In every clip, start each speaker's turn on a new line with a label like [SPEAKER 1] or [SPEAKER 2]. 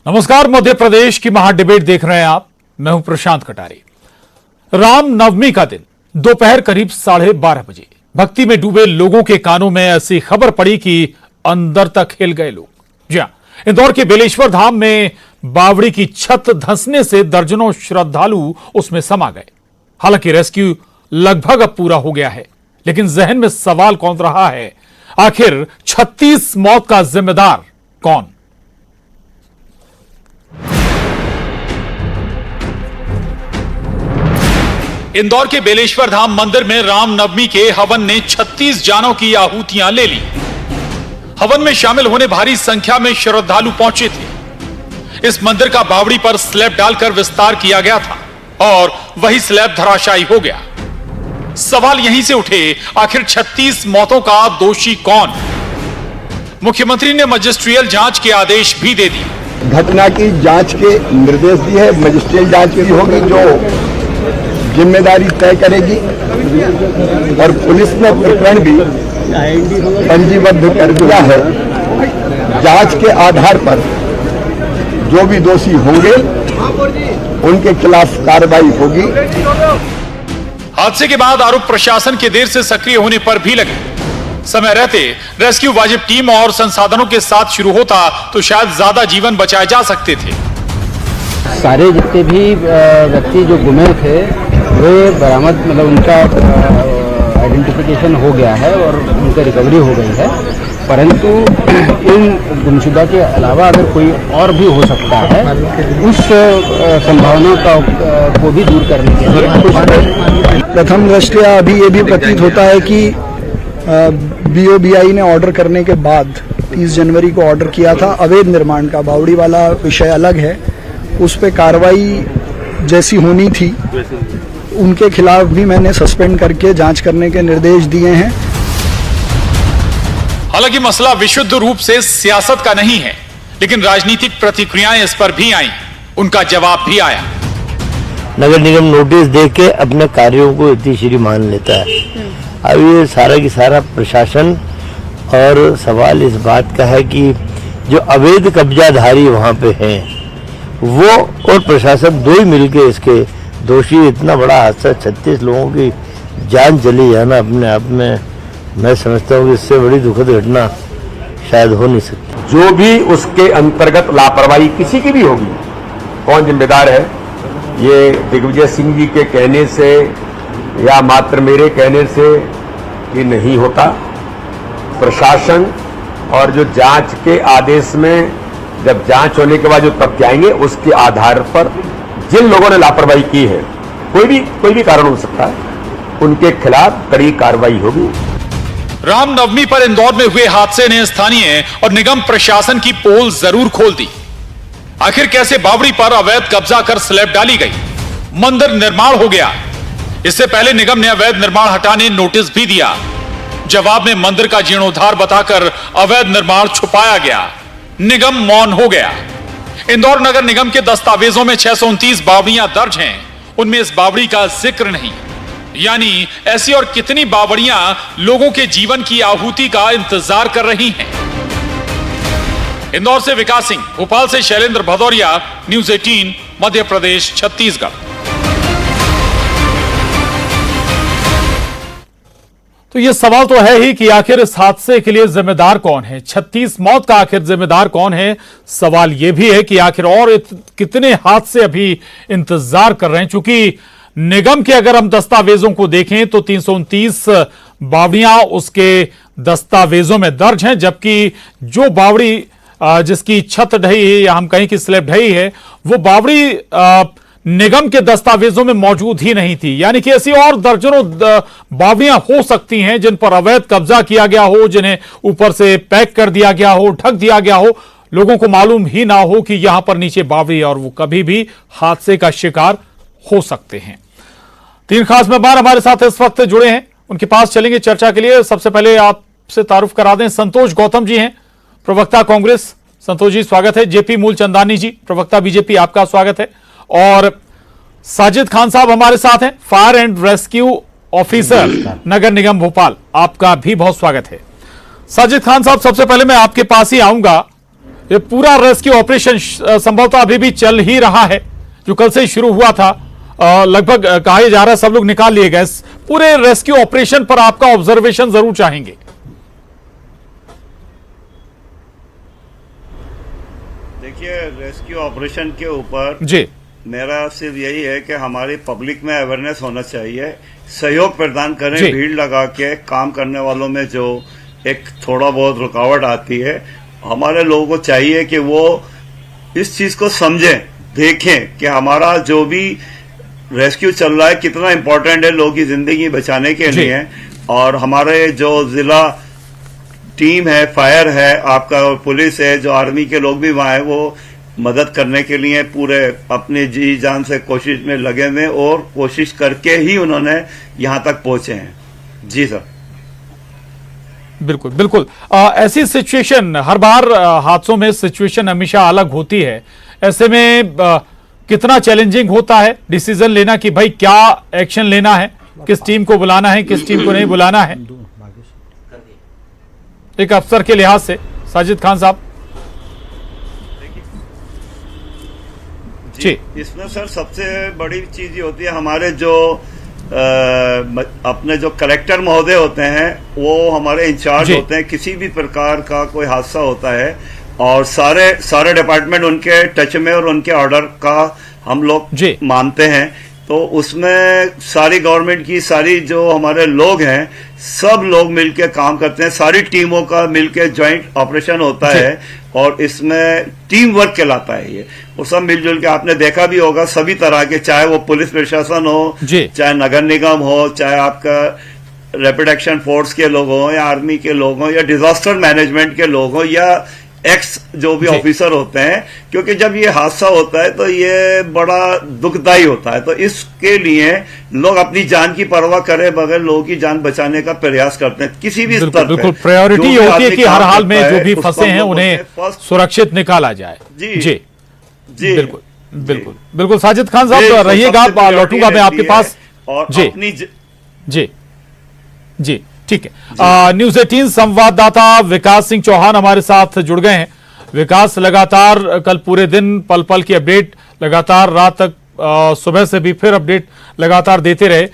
[SPEAKER 1] नमस्कार, मध्य प्रदेश की महाडिबेट देख रहे हैं आप। मैं हूं प्रशांत कटारे। राम नवमी का दिन दोपहर करीब 12:30 बजे भक्ति में डूबे लोगों के कानों में ऐसी खबर पड़ी कि अंदर तक हिल गए लोग। जी हां, इंदौर के बेलेश्वर धाम में बावड़ी की छत धंसने से दर्जनों श्रद्धालु उसमें समा गए। हालांकि रेस्क्यू लगभग अब पूरा हो गया है, लेकिन जहन में सवाल कौन रहा है, आखिर 36 मौत का जिम्मेदार कौन? इंदौर के बेलेश्वर धाम मंदिर में रामनवमी के हवन ने 36 जानों की आहुतियां ले ली। हवन में शामिल होने भारी संख्या में श्रद्धालु पहुंचे थे। इस मंदिर का बावड़ी पर स्लैब डालकर विस्तार किया गया था और वही स्लैब धराशायी हो गया। सवाल यहीं से उठे, आखिर 36 मौतों का दोषी कौन? मुख्यमंत्री ने मजिस्ट्रियल जांच के आदेश भी दे दिए।
[SPEAKER 2] घटना की जांच के निर्देश दिए हैं। मजिस्ट्रियल जांच की होगी जो जिम्मेदारी तय करेगी और पुलिस ने प्रकरण भी पंजीबद्ध कर दिया है। जांच के आधार पर जो भी दोषी होंगे उनके खिलाफ कार्रवाई होगी।
[SPEAKER 1] हादसे के बाद आरोप प्रशासन के देर से सक्रिय होने पर भी लगे। समय रहते रेस्क्यू वाजिब टीम और संसाधनों के साथ शुरू होता तो शायद ज्यादा जीवन बचाए जा सकते थे।
[SPEAKER 3] सारे जितने भी व्यक्ति जो गुमे थे वे बरामद, मतलब उनका आइडेंटिफिकेशन हो गया है और उनका रिकवरी हो गई है। परंतु इन गुमशुदा के अलावा अगर कोई और भी हो सकता है, उस संभावना को भी दूर करने के लिए
[SPEAKER 4] प्रथम दृष्टया अभी ये भी प्रतीत होता है कि BOBI ने ऑर्डर करने के बाद 30 जनवरी को ऑर्डर किया था अवैध निर्माण का। बावड़ी वाला विषय अलग है, उस पर कार्रवाई जैसी होनी थी उनके खिलाफ भी मैंने सस्पेंड करके जांच करने के निर्देश दिए हैं।
[SPEAKER 1] हालांकि मसला विशुद्ध रूप से सियासत का नहीं है, लेकिन राजनीतिक प्रतिक्रियाएं इस पर भी आईं, उनका जवाब भी आया।
[SPEAKER 5] नगर निगम नोटिस देके के अपने कार्यों को इतनी श्री मान लेता है। अब ये सारा की सारा प्रशासन, और सवाल इस बात का है कि जो अवैध कब्जाधारी वहाँ पे हैं वो और प्रशासन दो ही मिलके इसके दोषी। इतना बड़ा हादसा, 36 लोगों की जान चली जाना अपने आप में, मैं समझता हूँ कि इससे बड़ी दुखद घटना शायद हो नहीं सकती।
[SPEAKER 6] जो भी उसके अंतर्गत लापरवाही किसी की भी होगी, कौन जिम्मेदार है, ये दिग्विजय सिंह जी के कहने से या मात्र मेरे कहने से ये नहीं होता। प्रशासन और जो जांच के आदेश में जब जांच होने के बाद जो तथ्य आएंगे उसके आधार पर जिन लोगों ने लापरवाही की है, कोई भी कारण हो सकता है, उनके खिलाफ कड़ी कार्रवाई होगी।
[SPEAKER 1] रामनवमी पर इंदौर में हुए हादसे ने स्थानीय और निगम प्रशासन की पोल जरूर खोल दी। आखिर कैसे बावड़ी पर अवैध कब्जा कर स्लैब डाली गई, मंदिर निर्माण हो गया। इससे पहले निगम ने अवैध निर्माण हटाने नोटिस भी दिया। जवाब में मंदिर का जीर्णोद्धार बताकर अवैध निर्माण छुपाया गया। निगम मौन हो गया। इंदौर नगर निगम के दस्तावेजों में 629 बावड़ियां दर्ज हैं, उनमें इस बावड़ी का जिक्र नहीं। यानी ऐसी और कितनी बावड़ियां लोगों के जीवन की आहुति का इंतजार कर रही हैं। इंदौर से विकास सिंह, भोपाल से शैलेंद्र भदौरिया, न्यूज़ 18 मध्य प्रदेश छत्तीसगढ़। तो ये सवाल तो है ही कि आखिर इस हादसे के लिए जिम्मेदार कौन है, 36 मौत का आखिर जिम्मेदार कौन है। सवाल यह भी है कि आखिर और कितने हादसे अभी इंतजार कर रहे हैं। चूंकि निगम के अगर हम दस्तावेजों को देखें तो 329 बावड़ियां उसके दस्तावेजों में दर्ज हैं, जबकि जो बावड़ी जिसकी छत ढही है या हम कहें कि स्लैब ढही है, वो बावड़ी निगम के दस्तावेजों में मौजूद ही नहीं थी। यानी कि ऐसी और दर्जनों बावड़ियां हो सकती हैं जिन पर अवैध कब्जा किया गया हो, जिन्हें ऊपर से पैक कर दिया गया हो, ढक दिया गया हो, लोगों को मालूम ही ना हो कि यहां पर नीचे बावड़ी, और वो कभी भी हादसे का शिकार हो सकते हैं। 3 खास मेहमान हमारे साथ इस वक्त जुड़े हैं, उनके पास चलेंगे चर्चा के लिए। सबसे पहले आपसे तारुफ करा दें, संतोष गौतम जी हैं, प्रवक्ता कांग्रेस। संतोष जी स्वागत है। जेपी मूलचंदानी जी, प्रवक्ता बीजेपी, आपका स्वागत है। और साजिद खान साहब हमारे साथ हैं, फायर एंड रेस्क्यू ऑफिसर, नगर निगम भोपाल, आपका भी बहुत स्वागत है। साजिद खान साहब, सबसे पहले मैं आपके पास ही आऊंगा। ये पूरा रेस्क्यू ऑपरेशन संभवतः अभी भी चल ही रहा है, जो कल से ही शुरू हुआ था। लगभग कहा जा रहा है सब लोग निकाल लिए गए। पूरे रेस्क्यू ऑपरेशन पर आपका ऑब्जर्वेशन जरूर चाहेंगे।
[SPEAKER 7] देखिए, रेस्क्यू ऑपरेशन के ऊपर
[SPEAKER 1] जी,
[SPEAKER 7] मेरा सिर्फ यही है कि हमारी पब्लिक में अवेयरनेस होना चाहिए, सहयोग प्रदान करें।
[SPEAKER 1] जी।
[SPEAKER 7] भीड़ लगा के काम करने वालों में जो एक थोड़ा बहुत रुकावट आती है, हमारे लोगों को चाहिए कि वो इस चीज को समझें, देखें कि हमारा जो भी रेस्क्यू चल रहा है कितना इम्पोर्टेंट है लोगों की जिंदगी बचाने के
[SPEAKER 1] जी।
[SPEAKER 7] लिए। और हमारे जो जिला टीम है, फायर है, आपका पुलिस है, जो आर्मी के लोग भी वहां है, वो मदद करने के लिए पूरे अपनी जी जान से कोशिश में लगे हुए और कोशिश करके ही उन्होंने यहां तक पहुंचे हैं। जी सर।
[SPEAKER 1] बिल्कुल बिल्कुल। ऐसी सिचुएशन हर बार हादसों में सिचुएशन हमेशा अलग होती है। ऐसे में कितना चैलेंजिंग होता है डिसीजन लेना कि भाई क्या एक्शन लेना है, किस टीम को बुलाना है, किस टीम को नहीं बुलाना है, एक अफसर के लिहाज से। साजिद खान साहब जी,
[SPEAKER 7] इसमें सर सबसे बड़ी चीज ये होती है, हमारे जो अपने जो कलेक्टर महोदय होते हैं वो हमारे इंचार्ज
[SPEAKER 1] जी।
[SPEAKER 7] होते हैं। किसी भी प्रकार का कोई हादसा होता है और सारे डिपार्टमेंट उनके टच में और उनके ऑर्डर का हम लोग
[SPEAKER 1] जी।
[SPEAKER 7] मानते हैं। तो उसमें सारी गवर्नमेंट की सारी जो हमारे लोग हैं सब लोग मिलकर काम करते हैं, सारी टीमों का मिलकर ज्वाइंट ऑपरेशन होता
[SPEAKER 1] जी।
[SPEAKER 7] है और इसमें टीम वर्क कहलाता है ये। और सब मिलजुल के, आपने देखा भी होगा सभी तरह के, चाहे वो पुलिस प्रशासन हो,
[SPEAKER 1] जी।
[SPEAKER 7] चाहे नगर निगम हो, चाहे आपका रैपिड एक्शन फोर्स के लोग हों या आर्मी के लोग हों या डिजास्टर मैनेजमेंट के लोग हों या एक्स जो भी
[SPEAKER 1] जी।
[SPEAKER 7] ऑफिसर होते हैं, क्योंकि जब ये हादसा होता है तो ये बड़ा दुखदायी होता है। तो इसके लिए लोग अपनी जान की परवाह करे बगैर लोगों की जान बचाने का प्रयास करते हैं किसी भी स्तर
[SPEAKER 1] बिल्कुल
[SPEAKER 7] पे।
[SPEAKER 1] बिल्कुल। प्रायोरिटी
[SPEAKER 7] जो भी
[SPEAKER 1] होती है
[SPEAKER 7] आदमी
[SPEAKER 1] कि हर
[SPEAKER 7] काम
[SPEAKER 1] हाल में
[SPEAKER 7] करता
[SPEAKER 1] जो
[SPEAKER 7] है,
[SPEAKER 1] भी
[SPEAKER 7] उसको
[SPEAKER 1] फंसे हैं
[SPEAKER 7] हम लोग
[SPEAKER 1] उन्हें
[SPEAKER 7] फर्स्ट
[SPEAKER 1] सुरक्षित निकाला जाए।
[SPEAKER 7] जी।
[SPEAKER 1] जी
[SPEAKER 7] जी
[SPEAKER 1] बिल्कुल बिल्कुल बिल्कुल। साजिद खान
[SPEAKER 7] जी,
[SPEAKER 1] साहब
[SPEAKER 7] तो
[SPEAKER 1] रहिएगा,
[SPEAKER 7] सबसे
[SPEAKER 1] लौटूंगा मैं आपके
[SPEAKER 7] रहती
[SPEAKER 1] पास।
[SPEAKER 7] है और
[SPEAKER 1] जी
[SPEAKER 7] अपनी
[SPEAKER 1] जी जी ठीक है। न्यूज़ 18 संवाददाता विकास सिंह चौहान हमारे साथ जुड़ गए हैं। विकास, लगातार कल पूरे दिन पल पल की अपडेट, लगातार रात तक सुबह से भी फिर अपडेट लगातार देते रहे।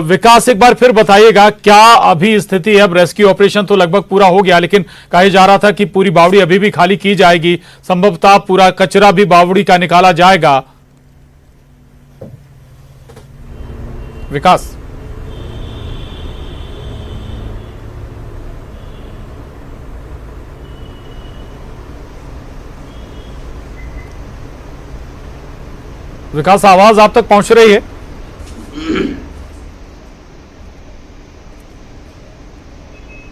[SPEAKER 1] विकास, एक बार फिर बताइएगा क्या अभी स्थिति है? अब रेस्क्यू ऑपरेशन तो लगभग पूरा हो गया, लेकिन कहा जा रहा था कि पूरी बावड़ी अभी भी खाली की जाएगी, संभवतः पूरा कचरा भी बावड़ी का निकाला जाएगा। विकास, विकास आवाज आप तक पहुंच रही है?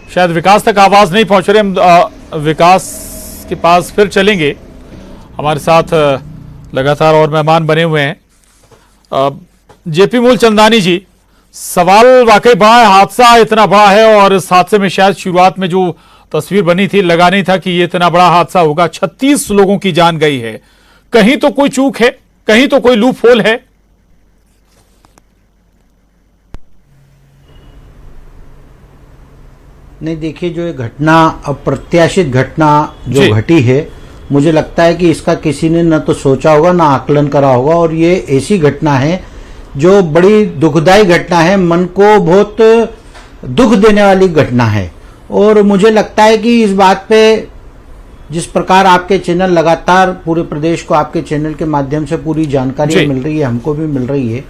[SPEAKER 1] शायद विकास तक आवाज नहीं पहुंच रही। हम विकास के पास फिर चलेंगे। हमारे साथ लगातार और मेहमान बने हुए हैं। जेपी मूलचंदानी जी, सवाल वाकई बड़ा है, हादसा इतना बड़ा है और इस हादसे में शायद शुरुआत में जो तस्वीर बनी थी लगा नहीं था कि ये इतना बड़ा हादसा होगा। 36 लोगों की जान गई है। कहीं तो कोई चूक है, कहीं तो कोई लूप होल है।
[SPEAKER 8] नहीं, देखिए, जो ये घटना, अप्रत्याशित घटना जो घटी है, मुझे लगता है कि इसका किसी ने न तो सोचा होगा ना आकलन करा होगा। और ये ऐसी घटना है जो बड़ी दुखदाई घटना है, मन को बहुत दुख देने वाली घटना है। और मुझे लगता है कि इस बात पे जिस प्रकार आपके चैनल लगातार पूरे प्रदेश को आपके चैनल के माध्यम से पूरी जानकारी मिल रही है, हमको भी मिल रही है,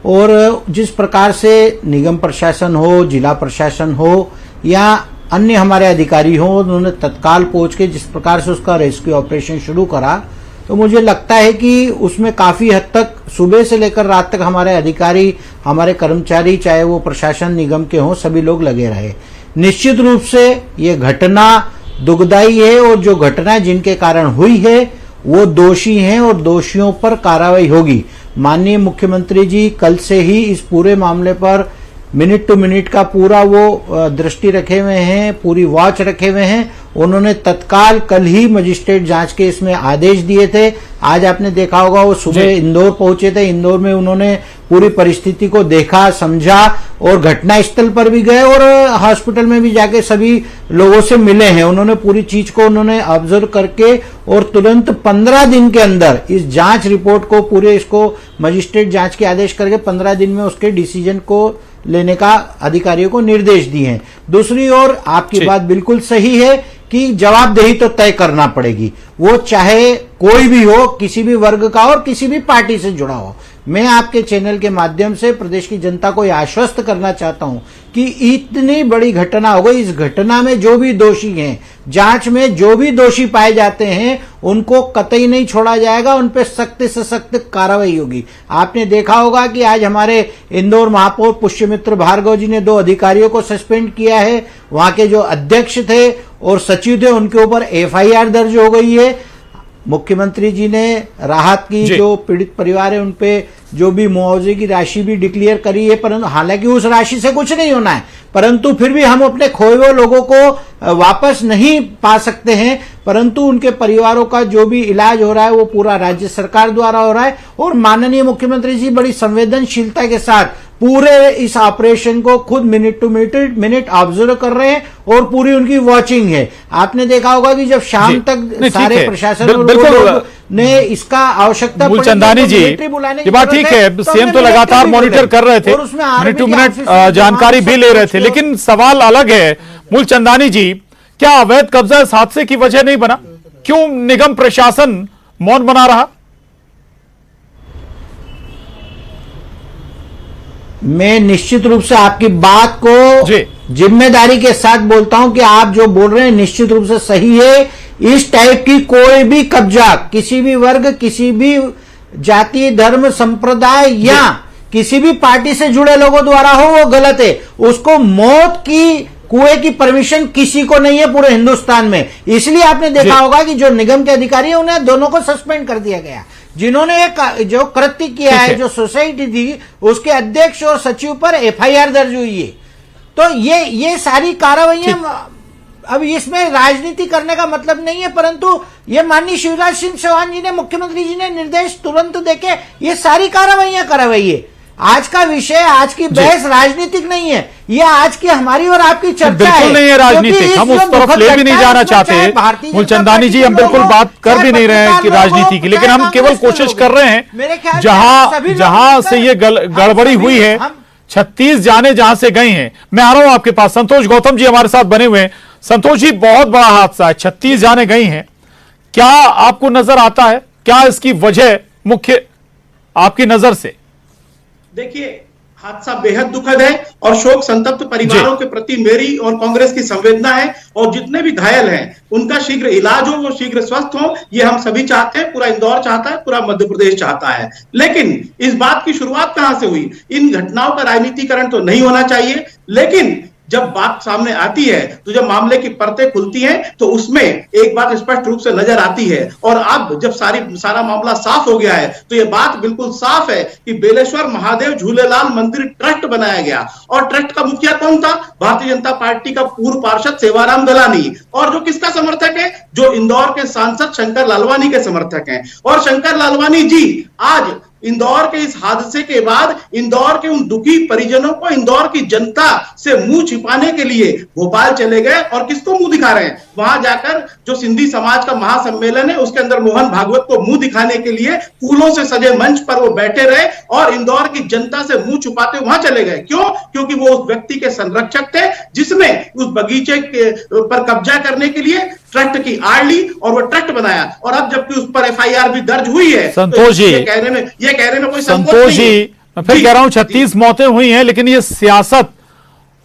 [SPEAKER 8] और जिस प्रकार से निगम प्रशासन हो, जिला प्रशासन हो या अन्य हमारे अधिकारी हो, उन्होंने तत्काल पहुंच के जिस प्रकार से उसका रेस्क्यू ऑपरेशन शुरू करा, तो मुझे लगता है कि उसमें काफी हद तक सुबह से लेकर रात तक हमारे अधिकारी, हमारे कर्मचारी, चाहे वो प्रशासन निगम के हों, सभी लोग लगे रहे। निश्चित रूप से ये घटना दुखदाई है और जो घटना जिनके कारण हुई है वो दोषी हैं और दोषियों पर कार्रवाई होगी। माननीय मुख्यमंत्री जी कल से ही इस पूरे मामले पर मिनट टू मिनट का पूरा वो दृष्टि रखे हुए हैं, पूरी वॉच रखे हुए हैं उन्होंने तत्काल कल ही मजिस्ट्रेट जांच के इसमें आदेश दिए थे। आज आपने देखा होगा वो सुबह इंदौर पहुंचे थे। इंदौर में उन्होंने पूरी परिस्थिति को देखा, समझा और घटनास्थल पर भी गए और हॉस्पिटल में भी जाके सभी लोगों से मिले हैं। उन्होंने पूरी चीज को उन्होंने ऑब्जर्व करके और तुरंत 15 दिन के अंदर इस जांच रिपोर्ट को पूरे इसको मजिस्ट्रेट जांच के आदेश करके 15 दिन में उसके डिसीजन को लेने का अधिकारियों को निर्देश दिए हैं। दूसरी ओर आपकी बात बिल्कुल सही है कि जवाबदेही तो तय करना पड़ेगी, वो चाहे कोई भी हो, किसी भी वर्ग का और किसी भी पार्टी से जुड़ा हो। मैं आपके चैनल के माध्यम से प्रदेश की जनता को यह आश्वस्त करना चाहता हूं कि इतनी बड़ी घटना हो गई, इस घटना में जो भी दोषी हैं, जांच में जो भी दोषी पाए जाते हैं, उनको कतई नहीं छोड़ा जाएगा, उन पर सख्त से सख्त कार्रवाई होगी। आपने देखा होगा कि आज हमारे इंदौर महापौर पुष्यमित्र भार्गव जी ने 2 अधिकारियों को सस्पेंड किया है। वहां के जो अध्यक्ष थे और सचिव थे उनके ऊपर FIR दर्ज हो गई है। मुख्यमंत्री जी ने राहत की जो पीड़ित परिवार है उनपे जो भी मुआवजे की राशि भी डिक्लेयर करी है, परंतु हालांकि उस राशि से कुछ नहीं होना है, परंतु फिर भी हम अपने खोए हुए लोगों को वापस नहीं पा सकते हैं, परंतु उनके परिवारों का जो भी इलाज हो रहा है वो पूरा राज्य सरकार द्वारा हो रहा है। और माननीय मुख्यमंत्री जी बड़ी संवेदनशीलता के साथ पूरे इस ऑपरेशन को खुद मिनट टू मिनट ऑब्जर्व कर रहे हैं और पूरी उनकी वॉचिंग है। आपने देखा होगा कि जब शाम तक सारे प्रशासन और ने इसका आवश्यकता
[SPEAKER 1] मूलचंदानी जी, ये बात ठीक है, सीएम तो लगातार मॉनिटर कर रहे थे, मिनट टू मिनट जानकारी भी ले रहे थे, लेकिन सवाल अलग है मूलचंदानी जी, क्या अवैध कब्जा इस हादसे की वजह नहीं बना? क्यों निगम प्रशासन मौन बना रहा?
[SPEAKER 8] मैं निश्चित रूप से आपकी बात को जिम्मेदारी के साथ बोलता हूं कि आप जो बोल रहे हैं निश्चित रूप से सही है। इस टाइप की कोई भी कब्जा किसी भी वर्ग, किसी भी जाति, धर्म, संप्रदाय या किसी भी पार्टी से जुड़े लोगों द्वारा हो वो गलत है। उसको मौत की कुएं की परमिशन किसी को नहीं है पूरे हिंदुस्तान में। इसलिए आपने देखा होगा कि जो निगम के अधिकारी हैं उन्हें दोनों को सस्पेंड कर दिया गया। जिन्होंने जो कृत्य किया है, जो सोसाइटी थी उसके अध्यक्ष और सचिव पर FIR दर्ज हुई है। तो ये सारी कार्रवाइयां, अब इसमें राजनीति करने का मतलब नहीं है, परंतु ये माननीय शिवराज सिंह चौहान जी ने, मुख्यमंत्री जी ने निर्देश तुरंत देके ये सारी कार्रवाइयां करवाई है। आज का विषय, आज की बहस राजनीतिक नहीं है, ये आज की हमारी और आपकी चर्चा
[SPEAKER 1] बिल्कुल नहीं है राजनीतिक, हम उस तरफ ले भी नहीं जाना चाहते मूलचंदानी जी, हम बिल्कुल बात कर भी नहीं रहे हैं कि राजनीति की, लेकिन हम केवल कोशिश कर रहे हैं जहां से ये गड़बड़ी हुई है, 36 जाने जहां से गई हैं। मैं आ रहा हूं आपके पास, संतोष गौतम जी हमारे साथ बने हुए हैं। संतोष जी, बहुत बड़ा हादसा है, 36 जाने गई हैं, क्या आपको नजर आता है, क्या इसकी वजह मुख्य आपकी नजर से?
[SPEAKER 9] देखिए, हादसा बेहद दुखद है और शोक संतप्त परिवारों के प्रति मेरी और कांग्रेस की संवेदना है, और जितने भी घायल हैं उनका शीघ्र इलाज हो, वो शीघ्र स्वस्थ हो, ये हम सभी चाहते हैं, पूरा इंदौर चाहता है, पूरा मध्य प्रदेश चाहता है। लेकिन इस बात की शुरुआत कहां से हुई? इन घटनाओं का राजनीतिकरण तो नहीं होना चाहिए, लेकिन जब बात सामने आती है, तो जब मामले की परतें खुलती हैं, तो उसमें एक बात स्पष्ट रूप से नजर आती है। और अब जब सारा मामला साफ हो गया है, तो यह बात बिल्कुल साफ है कि बेलेश्वर महादेव झूलेलाल मंदिर ट्रस्ट बनाया गया, और ट्रस्ट का मुखिया कौन था? भारतीय जनता पार्टी का पूर्व पार्षद सेवाराम गलानी, और जो किसका समर्थक है? जो इंदौर के सांसद शंकर लालवानी के समर्थक हैं। और शंकर लालवानी जी आज इंदौर के इस हादसे के बाद इंदौर के उन दुखी परिजनों को, इंदौर की जनता से मुंह छिपाने के लिए भोपाल चले गए, और किसको मुंह दिखा रहे हैं? वहां जाकर जो सिंधी समाज का महासम्मेलन है उसके अंदर मोहन भागवत को मुंह दिखाने के लिए फूलों से सजे मंच पर वो बैठे रहे और इंदौर की जनता से मुंह छुपाते वहां चले गए। क्यों? क्योंकि वो उस व्यक्ति के संरक्षक थे जिसने उस बगीचे पर कब्जा करने के लिए ट्रस्ट की आड़ ली और वो ट्रस्ट बनाया, और अब जबकि उस पर FIR भी दर्ज हुई है।
[SPEAKER 1] संतोष जी,
[SPEAKER 9] ये कहने में कोई
[SPEAKER 1] संतोष जी, मैं फिर कह रहा हूं 36 मौतें हुई हैं, लेकिन ये सियासत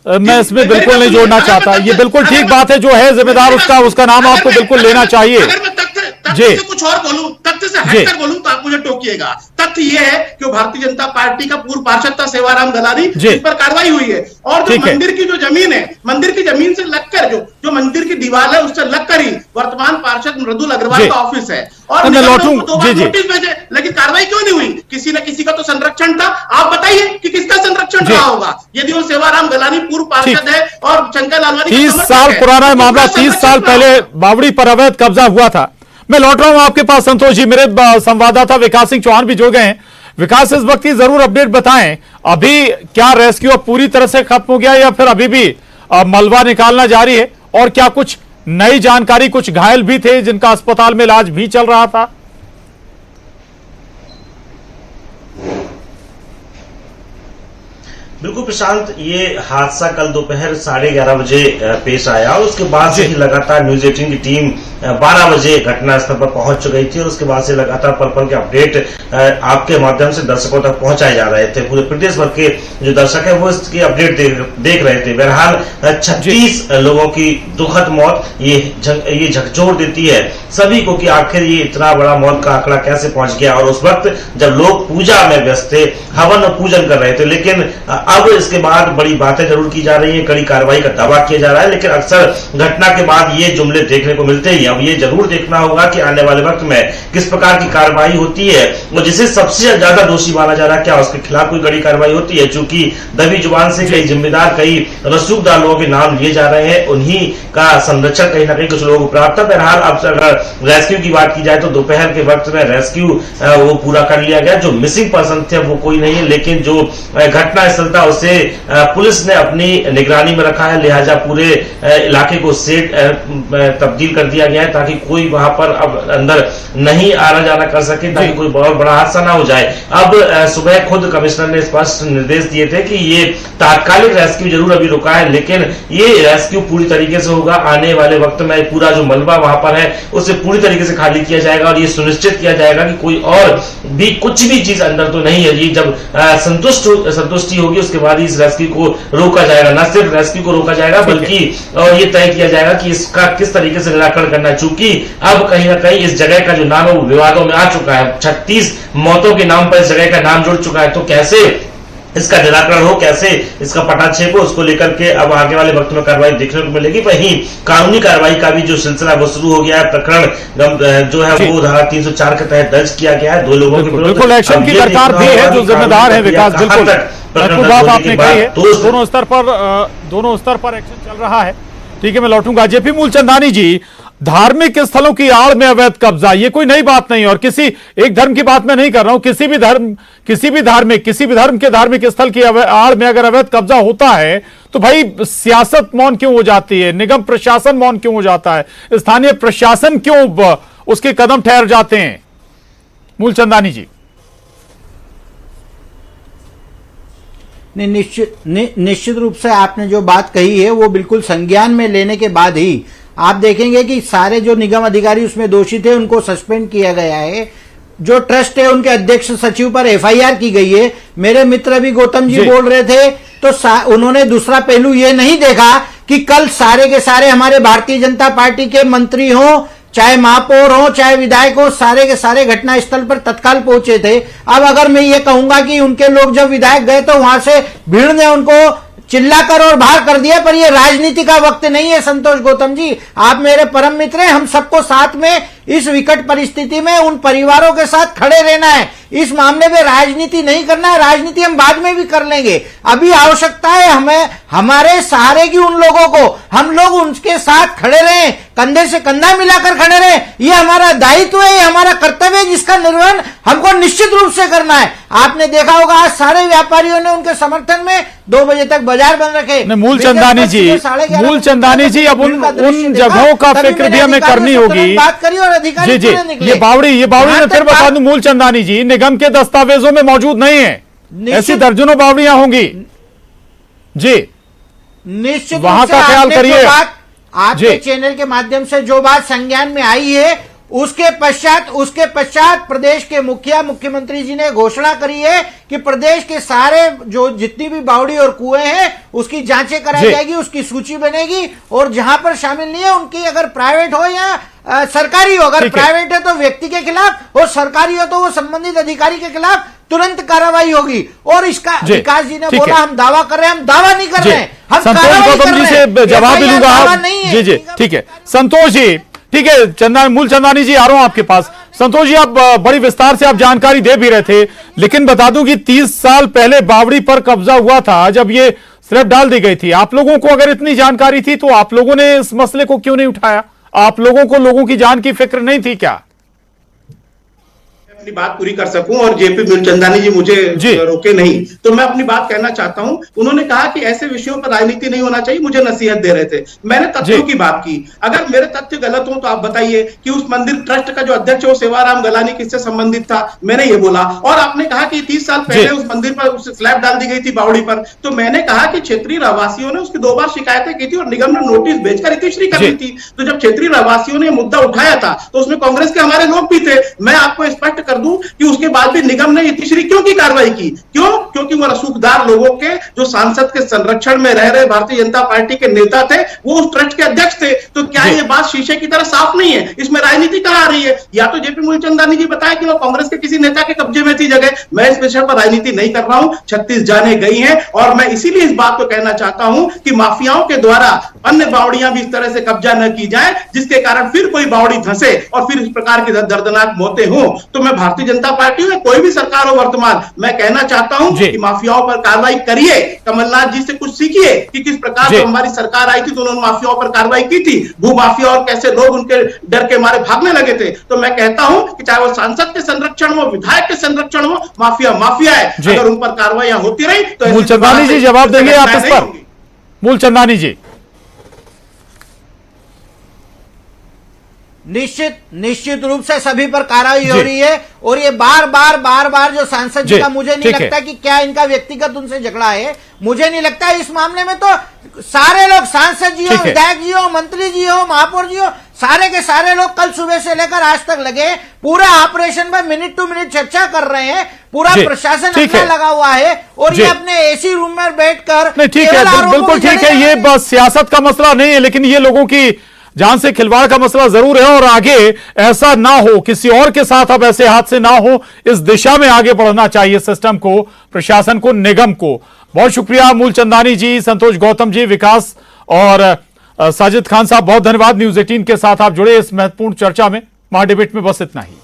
[SPEAKER 1] मैं इसमें बिल्कुल नहीं जोड़ना चाहता। ये बिल्कुल ठीक बात है, जो है जिम्मेदार उसका नाम आपको बिल्कुल लेना चाहिए।
[SPEAKER 9] अगर मैं तथ्य से कुछ और बोलूं, तथ्य से हटकर बोलूं तो आप मुझे टोकिएगा। तथ्य ये है कि भारतीय जनता पार्टी का पूर्व पार्षद था सेवाराम गलानी, जिस पर कार्रवाई हुई है, और जो मंदिर की जो जमीन है, मंदिर की जमीन से लगकर जो मंदिर की दीवार है उससे लगकर ही वर्तमान पार्षद मृदुल अग्रवाल का ऑफिस है, और नोटिस भेजे, लेकिन कार्रवाई क्यों नहीं हुई? किसी न किसी का तो संरक्षण था। आप बताइए कि किसका संरक्षण रहा होगा यदि वो सेवाराम गलानी पूर्व पार्षद है और शंकर लालवानी
[SPEAKER 1] 30 साल पुराना मामला, 30 साल पहले बावड़ी पर अवैध कब्जा हुआ था। मैं लौट रहा हूं आपके पास संतोष जी, मेरे संवाददाता विकास सिंह चौहान भी जुड़ गए हैं। विकास, इस वक्त की जरूर अपडेट बताएं, अभी क्या रेस्क्यू अब पूरी तरह से खत्म हो गया या फिर अभी भी मलबा निकालना जारी है, और क्या कुछ नई जानकारी, कुछ घायल भी थे जिनका अस्पताल में इलाज भी चल रहा था?
[SPEAKER 10] बिल्कुल प्रशांत, ये हादसा कल दोपहर 11:30 बजे पेश आया और उसके बाद से ही लगातार न्यूज 18 की टीम 12 बजे घटनास्थल पर पहुंच गई थी और उसके बाद से लगातार पल पल के अपडेट आपके माध्यम से दर्शकों तक पहुंचाए जा रहे थे। पूरे प्रदेश भर के जो दर्शक है वो इसकी अपडेट देख रहे थे। बहरहाल 36 लोगों की दुखद मौत ये झकझोर देती है सभी को कि आखिर ये इतना बड़ा मौत का आंकड़ा कैसे पहुंच गया। और उस वक्त जब लोग पूजा में व्यस्त थे, हवन और पूजन कर रहे थे, लेकिन अब इसके बाद बड़ी बातें जरूर की जा रही है, कड़ी कार्रवाई का दावा किया जा रहा है, लेकिन अक्सर घटना के बाद ये जुमले देखने को मिलते ही। अब ये जरूर देखना होगा कि आने वाले वक्त में किस प्रकार की कार्रवाई होती है और जिसे सबसे ज्यादा दोषी माना जा रहा है क्या उसके खिलाफ कोई कड़ी कार्रवाई होती है। चूंकि दबी जुबान से कई जिम्मेदार, कई रसूखदार लोगों के नाम लिए जा रहे हैं, उन्हीं का संरक्षण कहीं ना कहीं कुछ लोगों को प्राप्त है। बहरहाल अब अगर रेस्क्यू की बात की जाए तो दोपहर के वक्त में रेस्क्यू वो पूरा कर लिया गया। जो मिसिंग पर्सन थे वो कोई नहीं है, लेकिन जो घटना स्थल था उसे पुलिस ने अपनी निगरानी में रखा है, लिहाजा पूरे इलाके को सेट तब्दील कर दिया गया है ताकि कोई वहां पर अब अंदर नहीं आना जाना कर सके, ताकि कोई बहुत बड़ा हादसा ना हो जाए। अब सुबह खुद कमिश्नर ने स्पष्ट निर्देश दिए थे कि ये तात्कालिक रेस्क्यू जरूर अभी रुका है, लेकिन ये रेस्क्यू पूरी तरीके से होगा। आने वाले वक्त में पूरा जो मलबा वहां पर है उसे पूरी तरीके से खाली किया जाएगा और ये सुनिश्चित किया जाएगा कि कोई और भी कुछ भी चीज अंदर तो नहीं है। ये जब संतुष्टि होगी उसके बाद इस रेस्क्यू को रोका जाएगा। न सिर्फ रेस्क्यू को रोका जाएगा बल्कि और ये तय किया जाएगा कि इसका किस तरीके से निराकरण करना है। चूंकि अब कहीं ना कहीं इस जगह का जो नाम है वो विवादों में आ चुका है, 36 मौतों के नाम पर इस जगह का नाम जुड़ चुका है, तो कैसे इसका निराकरण हो, कैसे इसका पटाक्षेप हो, उसको लेकर के अब आगे वाले वक्त में कार्रवाई देखने को मिलेगी। वहीं कानूनी कार्रवाई का भी जो सिलसिला वो शुरू हो गया है। प्रकरण जो है वो धारा 304 के तहत दर्ज किया गया है 2 लोगों के विरुद्ध।
[SPEAKER 1] बिल्कुल एक्शन की दरकार भी है, जो जिम्मेदार है विकास, बिल्कुल बात आपने कही है। दोनों स्तर पर एक्शन चल रहा है। ठीक है, मैं लौटूंगा। जेपी मूलचंदानी जी, धार्मिक स्थलों की आड़ में अवैध कब्जा ये कोई नई बात नहीं, और किसी एक धर्म की बात मैं नहीं कर रहा हूं, किसी भी धर्म के धार्मिक स्थल की आड़ में अगर अवैध कब्जा होता है तो भाई सियासत मौन क्यों हो जाती है, निगम प्रशासन मौन क्यों हो जाता है, स्थानीय प्रशासन क्यों उसके कदम ठहर जाते हैं? मूलचंदानी जी।
[SPEAKER 8] निश्चित रूप से आपने जो बात कही है वो बिल्कुल संज्ञान में लेने के बाद ही आप देखेंगे कि सारे जो निगम अधिकारी उसमें दोषी थे उनको सस्पेंड किया गया है। जो ट्रस्ट है उनके अध्यक्ष सचिव पर एफआईआर की गई है। मेरे मित्र अभी गौतम जी बोल रहे थे तो उन्होंने दूसरा पहलू ये नहीं देखा कि कल सारे के सारे हमारे भारतीय जनता पार्टी के मंत्री हों, चाहे महापौर हो, चाहे विधायक हो, सारे के सारे घटना स्थल पर तत्काल पहुंचे थे। अब अगर मैं ये कहूंगा कि उनके लोग जब विधायक गए तो वहां से भीड़ ने उनको चिल्लाकर और बाहर कर दिया, पर ये राजनीति का वक्त नहीं है। संतोष गौतम जी, आप मेरे परम मित्र हैं, हम सबको साथ में इस विकट परिस्थिति में उन परिवारों के साथ खड़े रहना है। इस मामले में राजनीति नहीं करना है, राजनीति हम बाद में भी कर लेंगे। अभी आवश्यकता है हमें हमारे सहारे की उन लोगों को, हम लोग उनके साथ खड़े रहें, कंधे से कंधा मिलाकर खड़े रहें। ये हमारा दायित्व है, ये हमारा कर्तव्य है, जिसका निर्वहन हमको निश्चित रूप से करना है। आपने देखा होगा आज सारे व्यापारियों ने उनके समर्थन में 2 बजे तक बाजार बंद रखे।
[SPEAKER 1] मूलचंदानी जी, अब उन जगहों का फिक्र भी हमें करनी होगी।
[SPEAKER 8] बात करिए और अधिकारी
[SPEAKER 1] जी, ये बावड़ी मैं फिर बता दूं मूलचंदानी जी, निगम के दस्तावेजों में मौजूद नहीं है, ऐसी दर्जनों बावड़ियां होंगी जी,
[SPEAKER 8] निश्चित
[SPEAKER 1] वहां का ख्याल करिए।
[SPEAKER 8] आपके चैनल के माध्यम से जो बात संज्ञान में आई है उसके पश्चात प्रदेश के मुख्यमंत्री जी ने घोषणा करी है कि प्रदेश के सारे जो जितनी भी बावड़ी और कुएं हैं उसकी जांचें कराई जाएगी, उसकी सूची बनेगी, और जहां पर शामिल नहीं है उनकी अगर प्राइवेट हो या सरकारी हो, अगर प्राइवेट है तो व्यक्ति के खिलाफ और सरकारी हो तो वो संबंधित अधिकारी के खिलाफ तुरंत कार्रवाई होगी। और इसका विकास जी ने बोला हम दावा कर रहे हैं, हम दावा नहीं कर रहे हैं, हम
[SPEAKER 1] संतोष गौतम जी से जवाब भी लूंगा। जी, ठीक है संतोष जी, ठीक है मूलचंदानी जी, आ रहा हूं आपके पास। संतोष जी, आप बड़ी विस्तार से आप जानकारी दे भी रहे थे, लेकिन बता दूं कि 30 साल पहले बावड़ी पर कब्जा हुआ था जब ये स्लैब डाल दी गई थी। आप लोगों को अगर इतनी जानकारी थी तो आप लोगों ने इस मसले को क्यों नहीं उठाया? आप लोगों को लोगों की जान की फिक्र नहीं थी क्या?
[SPEAKER 9] अपनी बात पूरी कर सकूं और जेपी मूलचंदानी जी मुझे रोके नहीं, तो मैं अपनी बात कहना चाहता हूं। उन्होंने कहा कि ऐसे विषयों पर राजनीति नहीं होना चाहिए, मुझे नसीहत दे रहे थे। मैंने तथ्यों की बात की। अगर मेरे तथ्य गलत हो तो आप बताइए कि उस मंदिर ट्रस्ट का जो अध्यक्ष है वो सेवाराम गलानी किससे संबंधित था, मैंने ये बोला। और आपने कहा कि 30 साल पहले उस मंदिर पर उस स्लैब डाल दी गई थी बावड़ी पर, तो मैंने कहा कि क्षेत्रीय रहवासियों ने उसकी 2 बार शिकायतें की थी और निगम ने नोटिस भेजकर इतिश्री कर दी थी। तो जब क्षेत्रीय रहवासियों ने मुद्दा उठाया था तो उसमें कांग्रेस के हमारे लोग भी थे। मैं आपको स्पष्ट कर दूं कि उसके बाद भी निगम ने इतिश्री क्यों की कार्रवाई की? क्यों? क्योंकि वो रसूखदार लोगों के जो सांसद के संरक्षण में रह रहे भारतीय जनता पार्टी के नेता थे, वो उस ट्रस्ट के अध्यक्ष थे। तो क्या ये बात शीशे की तरह साफ नहीं है? इसमें राजनीति कहां आ रही है? या तो जेपी मूलचंदानी जी बताया कि वो कांग्रेस के किसी नेता के कब्जे में थी जगह। मैं इस विषय पर राजनीति नहीं कर रहा हूं। 36 जाने गई हैं और मैं इसीलिए इस बात को कहना चाहता हूं कि माफियाओं के द्वारा अन्य बावड़ियां भी इस तरह से कब्जा न की जाए जिसके कारण फिर कोई बावड़ी धंसे और फिर इस प्रकार की दर्दनाक मौतें हो। तो मैं भारतीय जनता पार्टी में कोई भी सरकार हो वर्तमान, मैं कहना चाहता हूं कि माफियाओं पर कार्रवाई करिए। कमलनाथ जी से कुछ सीखिए कि किस प्रकार से हमारी सरकार आई थी तो उन्होंने माफियाओं पर कार्रवाई की थी। भू माफिया और कैसे लोग उनके डर के मारे भागने लगे थे। तो मैं कहता हूं कि चाहे वो सांसद के संरक्षण हो, विधायक के संरक्षण हो, माफिया माफिया है। अगर उन पर कार्रवाई होती रही तो
[SPEAKER 1] मूलचंदानी जी जवाब देंगे आप इस पर? मूलचंदानी जी,
[SPEAKER 8] निश्चित रूप से सभी पर कार्रवाई हो रही है। और ये बार बार जो सांसद जी का, मुझे नहीं लगता कि क्या इनका व्यक्तिगत उनसे झगड़ा है। मुझे नहीं लगता इस मामले में तो सारे लोग, सांसद जी हो, विधायक जी हो, मंत्री जी हो, महापौर जी हो, सारे के सारे लोग कल सुबह से लेकर आज तक लगे, पूरा ऑपरेशन में मिनट टू मिनट चर्चा कर रहे हैं। पूरा प्रशासन अपना लगा हुआ है और ये अपने एसी रूम में बैठकर,
[SPEAKER 1] नहीं ठीक है, बिल्कुल ठीक है, ये बस सियासत का मसला नहीं है, लेकिन ये लोगों की जान से खिलवाड़ का मसला जरूर है। और आगे ऐसा ना हो, किसी और के साथ अब ऐसे हादसे ना हो, इस दिशा में आगे बढ़ना चाहिए सिस्टम को, प्रशासन को, निगम को। बहुत शुक्रिया मूलचंदानी जी, संतोष गौतम जी, विकास और साजिद खान साहब, बहुत धन्यवाद। न्यूज़ 18 के साथ आप जुड़े इस महत्वपूर्ण चर्चा में। महाडिबेट में बस इतना ही।